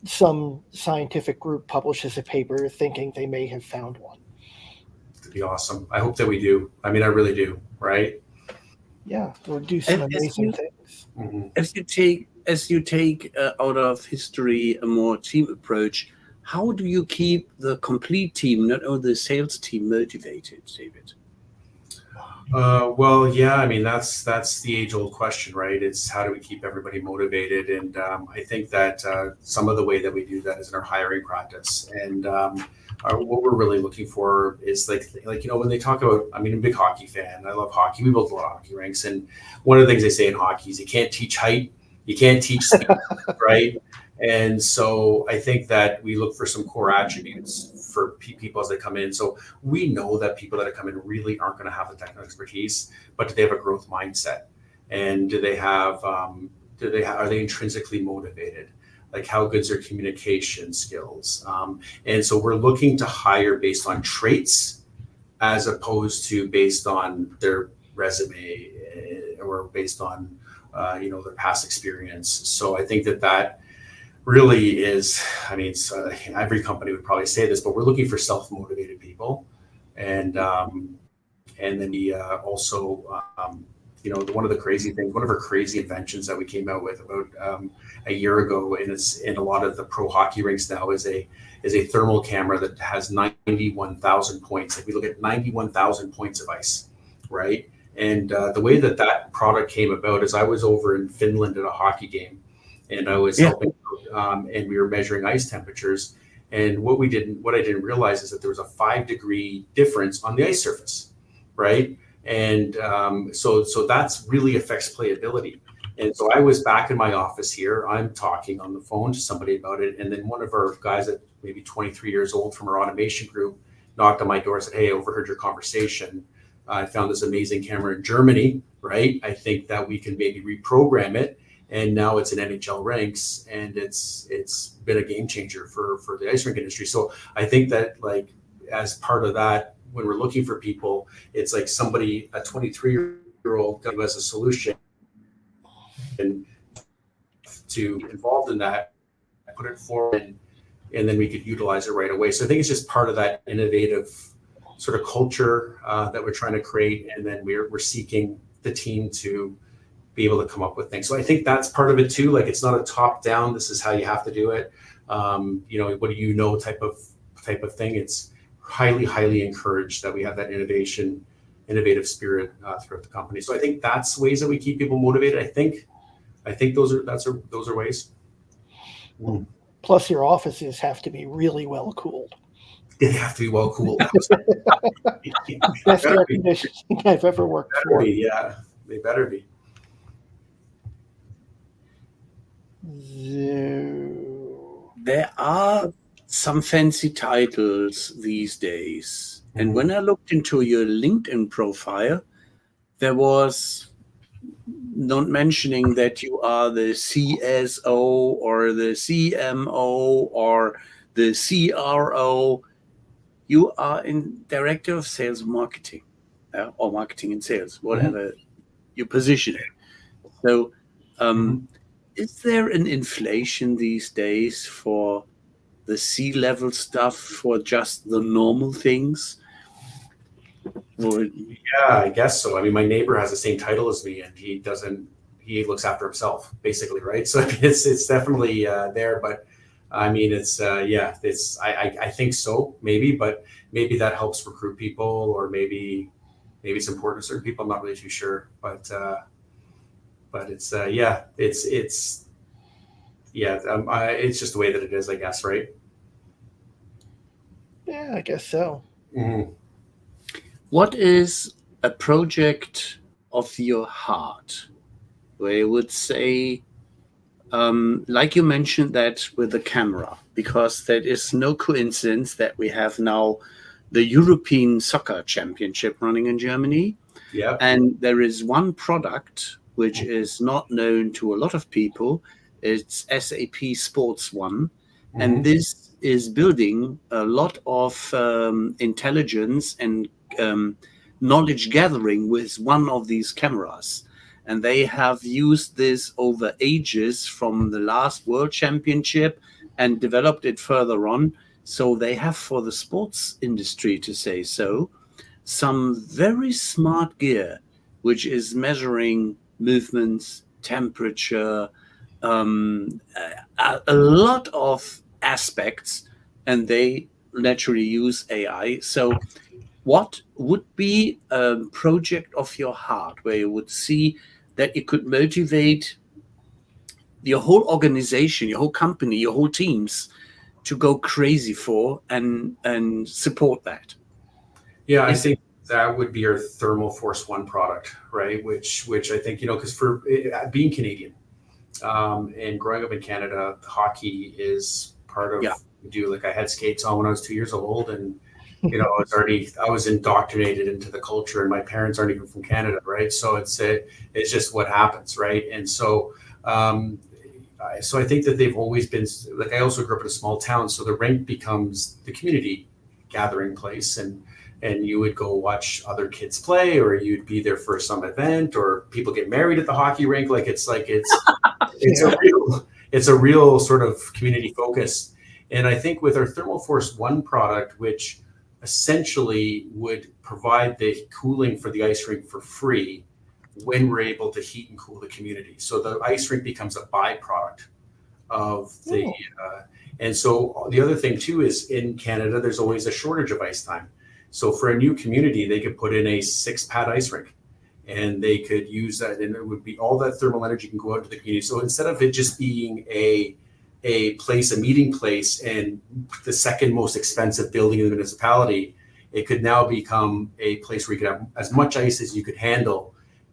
some scientific group publishes a paper thinking they may have found one. It'd be awesome. I hope that we do. I mean, I really do, right? Yeah, we'll do some amazing things. Mm-hmm. As you take out of history a more team approach, how do you keep the complete team, not only the sales team, motivated, David? Well, yeah, I mean, that's the age-old question, right? It's how do we keep everybody motivated? And I think that some of the way that we do that is in our hiring practice. And what we're really looking for is like when they talk about, I mean, I'm a big hockey fan. I love hockey. We built a lot of hockey rinks. And one of the things they say in hockey is you can't teach height, you can't teach speed, right? And so I think that we look for some core attributes for people as they come in. So we know that people that come in really aren't going to have the technical expertise, but do they have a growth mindset? And are they intrinsically motivated? Like, how good's their communication skills? And so we're looking to hire based on traits as opposed to based on their resume or based on their past experience. So I think that really is, I mean, every company would probably say this, but we're looking for self-motivated people. And then we also, one of the crazy things, one of our crazy inventions that we came out with about a year ago, and it's in a lot of the pro hockey rinks now, is a thermal camera that has 91,000 points. Like, we look at 91,000 points of ice, right? And the way that product came about is I was over in Finland at a hockey game, and I was helping, and we were measuring ice temperatures. And what I didn't realize is that there was a 5-degree difference on the ice surface, right? And so that's really affects playability. And so I was back in my office here. I'm talking on the phone to somebody about it, and then one of our guys that maybe 23 years old from our automation group knocked on my door and said, "Hey, I overheard your conversation. I found this amazing camera in Germany, right? I think that we can maybe reprogram it and now it's in NHL ranks, and it's been a game changer for the ice rink industry. So I think that, like, as part of that, when we're looking for people, it's like somebody, a 23-year-old, give us a solution and to be involved in that, put it forward, and then we could utilize it right away. So I think it's just part of that innovative sort of culture that we're trying to create, and then we're seeking the team to be able to come up with things. So I think that's part of it too. Like, it's not a top down, this is how you have to do it. What do you know type of thing. It's highly encouraged that we have that innovative spirit throughout the company. So I think that's ways that we keep people motivated. I think those are ways. Plus, your offices have to be really well cooled. They have to be well cooled. Best air conditioning I've ever worked for. Yeah, they better be. There are some fancy titles these days. And when I looked into your LinkedIn profile, there was not mentioning that you are the CSO or the CMO or the CRO. You are in Director of Sales and Marketing, or Marketing and Sales, whatever you position it. So is there an inflation these days for the C-level stuff, for just the normal things? Or... Yeah, I guess so. I mean, my neighbor has the same title as me, and he looks after himself, basically, right? So I mean, it's definitely there, but I mean, I think so, maybe, but maybe that helps recruit people, or maybe it's important to certain people. I'm not really too sure, but it's it's just the way that it is, I guess, right? Yeah, I guess so. Mm-hmm. What is a project of your heart, where you would say, like you mentioned that with the camera, because that is no coincidence that we have now the European Soccer Championship running in Germany. Yeah. And there is one product which is not known to a lot of people. It's SAP Sports One. Mm-hmm. And this is building a lot of intelligence and knowledge gathering with one of these cameras. And they have used this over ages from the last World Championship and developed it further on. So they have, for the sports industry, to say so, some very smart gear, which is measuring movements, temperature, a lot of aspects, and they naturally use AI. So what would be a project of your heart where you would see that it could motivate your whole organization, your whole company, your whole teams to go crazy for and support that? Yeah, I think that would be our Thermal Force One product, right? Which I think, because for being Canadian and growing up in Canada, hockey is part of what we do. Like, I had skates on when I was 2 years old, and I was indoctrinated into the culture, and my parents aren't even from Canada, right? So it's just what happens, right? And so so I think that they've always been, like, I also grew up in a small town, so the rink becomes the community gathering place, and you would go watch other kids play, or you'd be there for some event, or people get married at the hockey rink. Like, it's a real sort of community focus. And I think with our Thermal Force One product, which essentially would provide the cooling for the ice rink for free when we're able to heat and cool the community. So the ice rink becomes a byproduct of the, and so the other thing too is, in Canada, there's always a shortage of ice time. So for a new community, they could put in a 6-pad ice rink, and they could use that, and it would be all that thermal energy can go out to the community. So instead of it just being a meeting place, and the second most expensive building in the municipality, it could now become a place where you could have as much ice as you could handle.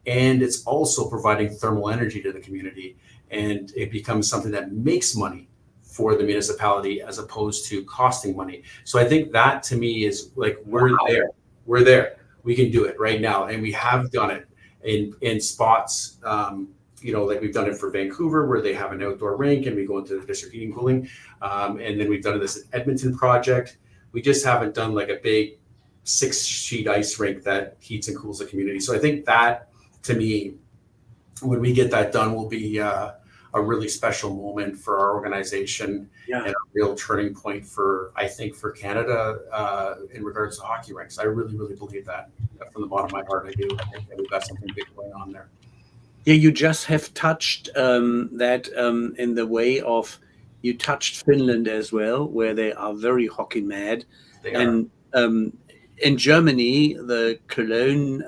And it's also providing thermal energy to the community, and it becomes something that makes money for the municipality as opposed to costing money. So I think that, to me, is like, we're there, we can do it right now, and we have done it in spots like we've done it for Vancouver, where they have an outdoor rink, and we go into the district heating and cooling. And then we've done this Edmonton project. We just haven't done like a big 6-sheet ice rink that heats and cools the community. So I think that, to me, when we get that done, will be a really special moment for our organization, and a real turning point I think for Canada in regards to hockey rinks. I really, really believe that from the bottom of my heart. I do. I think that we've got something big going on there. Yeah, you just have touched that in the way of, you touched Finland as well, where they are very hockey mad. And in Germany, the Cologne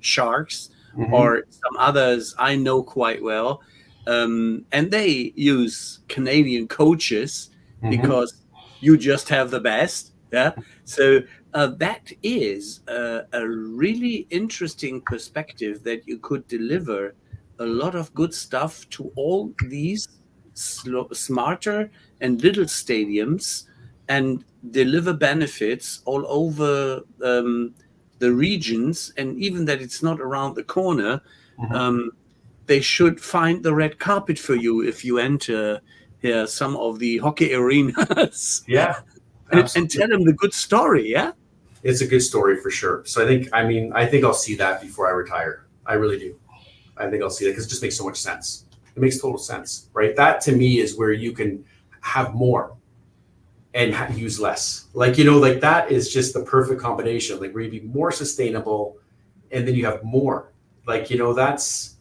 Sharks, or some others I know quite well, and they use Canadian coaches because you just have the best. Yeah. So that is a really interesting perspective, that you could deliver a lot of good stuff to all these smarter and little stadiums, and deliver benefits all over the regions, and even that it's not around the corner. They should find the red carpet for you if you enter some of the hockey arenas. Yeah. And tell them the good story. Yeah, it's a good story for sure. So I think I'll see that before I retire. I really do. I think I'll see that, because it just makes so much sense. It makes total sense, right? That to me is where you can have more and use less. Like that is just the perfect combination. Like where you be more sustainable, and then you have more. Like it's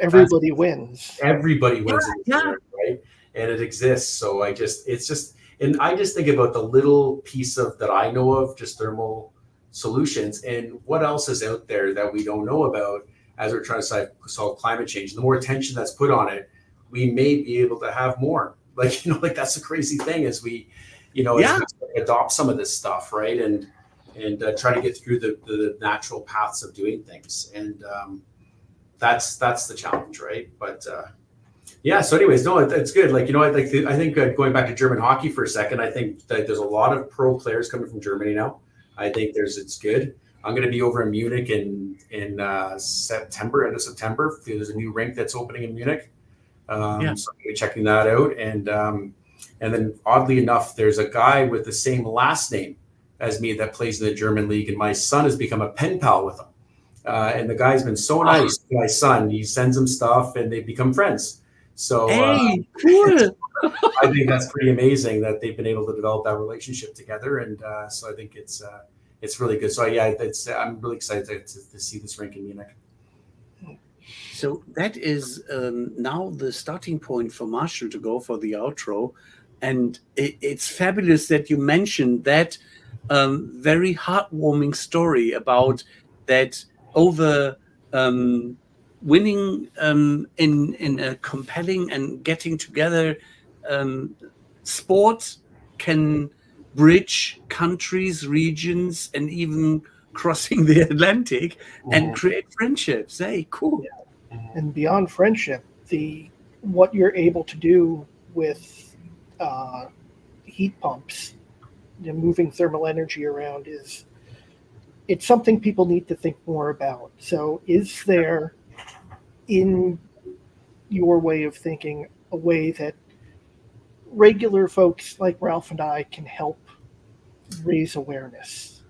everybody wins. Everybody wins, right? And it exists. So I just think about the little piece that I know of, just thermal solutions, and what else is out there that we don't know about as we're trying to solve climate change. The more attention that's put on it, we may be able to have more. Like that's the crazy thing, as we, as we adopt some of this stuff, right, and try to get through the natural paths of doing things, and that's the challenge, right? But so anyways, no, it's good. Like, I think going back to German hockey for a second, I think that there's a lot of pro players coming from Germany now. I think it's good. I'm going to be over in Munich in September, end of September. There's a new rink that's opening in Munich. So I'm going to be checking that out. And then oddly enough, there's a guy with the same last name as me that plays in the German league. And my son has become a pen pal with him. And the guy's been so nice to my son. He sends him stuff and they become friends. So cool. I think that's pretty amazing that they've been able to develop that relationship together. And so I think it's really good. So I'm really excited to see this rink in Munich. So that is now the starting point for Marshall to go for the outro. And it's fabulous that you mentioned that very heartwarming story about that over winning in a compelling and getting together sport can bridge countries, regions, and even crossing the Atlantic and create friendships. Hey, cool. Yeah. And beyond friendship, what you're able to do with heat pumps, moving thermal energy around, it's something people need to think more about. So is there, in your way of thinking, a way that regular folks like Ralph and I can help raise awareness?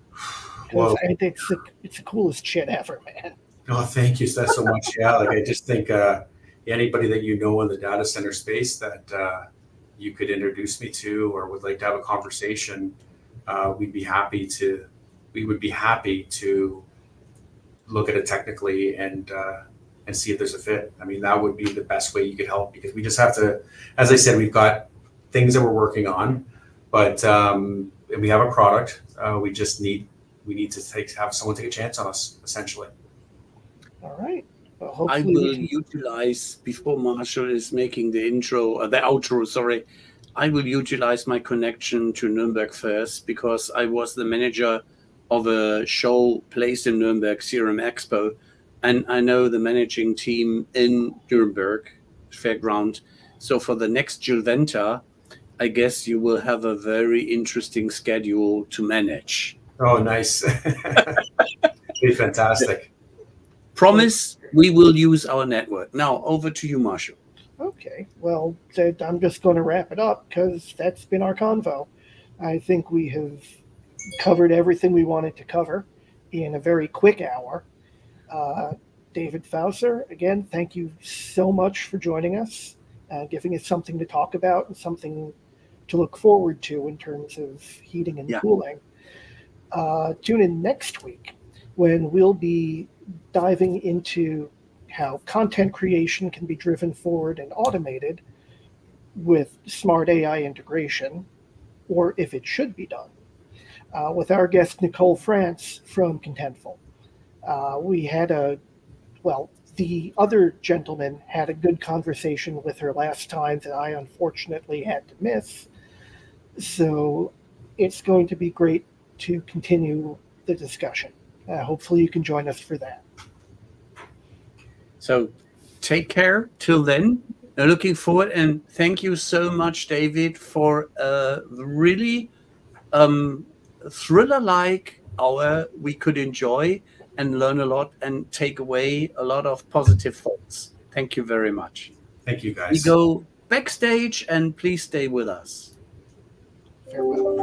Because I think it's the coolest shit ever, man. Oh, thank you so much. Yeah, I just think anybody that you know in the data center space that you could introduce me to or would like to have a conversation, we would be happy to look at it technically and see if there's a fit. I mean, that would be the best way you could help, because we just have to, as I said, we've got things that we're working on, but we have a product. We need to have someone take a chance on us, essentially. All right. Well, I will utilize, before Marshall is making the outro, I will utilize my connection to Nuremberg first, because I was the manager of a show placed in Nuremberg, CRM Expo, and I know the managing team in Nuremberg Fairground. So for the next Julventa, I guess you will have a very interesting schedule to manage. Oh, nice. Be fantastic. Promise we will use our network. Now, over to you, Marshall. Okay, well, I'm just going to wrap it up because that's been our convo. I think we have covered everything we wanted to cover in a very quick hour. David Fauser, again, thank you so much for joining us, giving us something to talk about and something to look forward to in terms of heating and cooling. Tune in next week when we'll be diving into how content creation can be driven forward and automated with smart AI integration, or if it should be done, with our guest Nicole France from Contentful. We had the other gentleman had a good conversation with her last time that I unfortunately had to miss. So it's going to be great to continue the discussion. Hopefully you can join us for that. So take care till then. Looking forward, and thank you so much, David, for a really thriller-like hour we could enjoy and learn a lot and take away a lot of positive thoughts. Thank you very much. Thank you, guys. We go backstage, and please stay with us. Farewell.